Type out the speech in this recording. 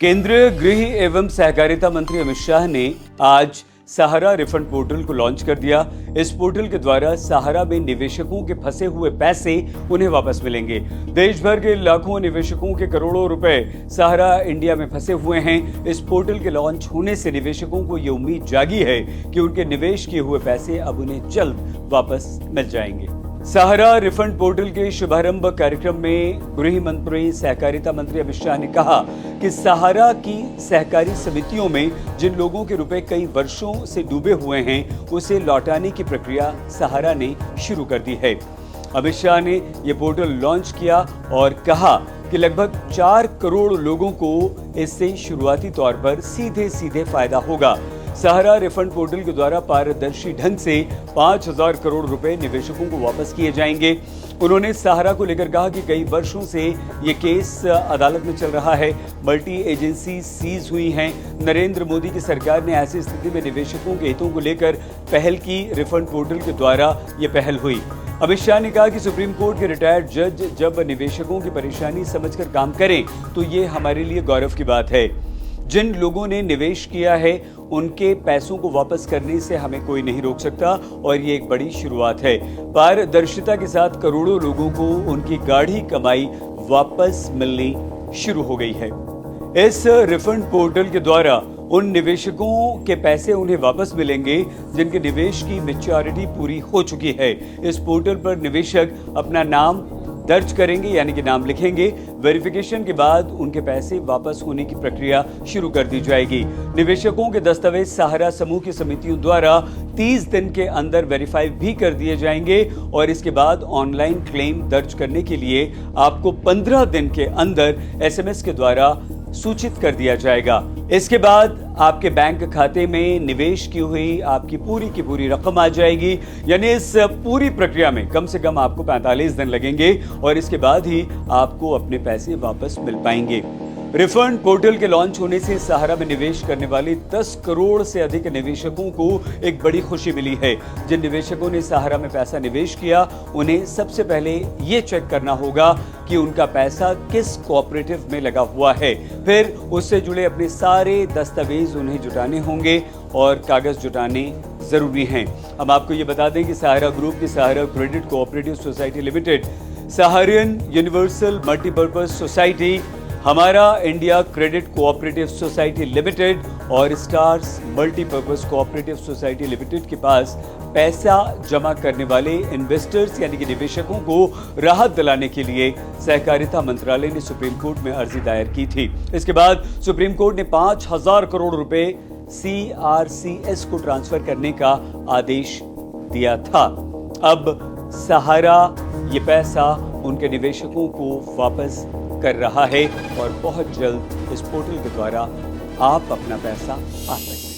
केंद्रीय गृह एवं सहकारिता मंत्री अमित शाह ने आज सहारा रिफंड पोर्टल को लॉन्च कर दिया। इस पोर्टल के द्वारा सहारा में निवेशकों के फंसे हुए पैसे उन्हें वापस मिलेंगे। देश भर के लाखों निवेशकों के करोड़ों रुपए सहारा इंडिया में फंसे हुए हैं। इस पोर्टल के लॉन्च होने से निवेशकों को ये उम्मीद जागी है कि उनके निवेश किए हुए पैसे अब उन्हें जल्द वापस मिल जाएंगे। सहारा रिफंड पोर्टल के शुभारंभ कार्यक्रम में गृह मंत्री सहकारिता मंत्री अमित शाह ने कहा कि सहारा की सहकारी समितियों में जिन लोगों के रुपए कई वर्षों से डूबे हुए हैं उसे लौटाने की प्रक्रिया सहारा ने शुरू कर दी है। अमित शाह ने ये पोर्टल लॉन्च किया और कहा कि लगभग 4 करोड़ लोगों को इससे शुरुआती तौर पर सीधे फायदा होगा। सहारा रिफंड पोर्टल के द्वारा पारदर्शी ढंग से 5,000 करोड़ रुपए निवेशकों को वापस किए जाएंगे। उन्होंने सहारा को लेकर कहा कि कई वर्षों से ये केस अदालत में चल रहा है, मल्टी एजेंसी सीज हुई हैं। नरेंद्र मोदी की सरकार ने ऐसी स्थिति में निवेशकों के हितों को लेकर पहल की। रिफंड पोर्टल के द्वारा ये पहल हुई। अमित शाह ने कहा कि सुप्रीम कोर्ट के रिटायर्ड जज जब निवेशकों की परेशानी समझकर काम करें तो ये हमारे लिए गौरव की बात है। जिन लोगों ने निवेश किया है उनके पैसों को वापस करने से हमें कोई नहीं रोक सकता और ये एक बड़ी शुरुआत है। पारदर्शिता के साथ करोड़ों लोगों को उनकी गाढ़ी कमाई वापस मिलनी शुरू हो गई है। इस रिफंड पोर्टल के द्वारा उन निवेशकों के पैसे उन्हें वापस मिलेंगे जिनके निवेश की मैच्योरिटी पूरी हो चुकी है। इस पोर्टल पर निवेशक अपना नाम दर्ज करेंगे, यानी कि नाम लिखेंगे। वेरिफिकेशन के बाद उनके पैसे वापस होने की प्रक्रिया शुरू कर दी जाएगी। निवेशकों के दस्तावेज सहारा समूह की समितियों द्वारा 30 दिन के अंदर वेरीफाई भी कर दिए जाएंगे और इसके बाद ऑनलाइन क्लेम दर्ज करने के लिए आपको 15 दिन के अंदर SMS के द्वारा सूचित कर दिया जाएगा। इसके बाद आपके बैंक खाते में निवेश की हुई आपकी पूरी की पूरी रकम आ जाएगी। यानी इस पूरी प्रक्रिया में कम से कम आपको 45 दिन लगेंगे और इसके बाद ही आपको अपने पैसे वापस मिल पाएंगे। रिफंड पोर्टल के लॉन्च होने से सहारा में निवेश करने वाले 10 करोड़ से अधिक निवेशकों को एक बड़ी खुशी मिली है। जिन निवेशकों ने सहारा में पैसा निवेश किया उन्हें सबसे पहले ये चेक करना होगा कि उनका पैसा किस कोऑपरेटिव में लगा हुआ है। फिर उससे जुड़े अपने सारे दस्तावेज उन्हें जुटाने होंगे और कागज जुटाने जरूरी हैं। हम आपको ये बता दें कि सहारा ग्रुप की Sahara credit cooperative society limited, Saharayan universal multipurpose society, हमारा India credit cooperative society limited और Stars multipurpose cooperative society limited के पास पैसा जमा करने वाले इन्वेस्टर्स यानी कि निवेशकों को राहत दिलाने के लिए सहकारिता मंत्रालय ने सुप्रीम कोर्ट में अर्जी दायर की थी। इसके बाद सुप्रीम कोर्ट ने 5,000 करोड़ रुपए CRCS को ट्रांसफर करने का आदेश दिया था। अब सहारा ये पैसा उनके निवेशकों को वापस कर रहा है और बहुत जल्द इस पोर्टल के द्वारा आप अपना पैसा पा सकते हैं।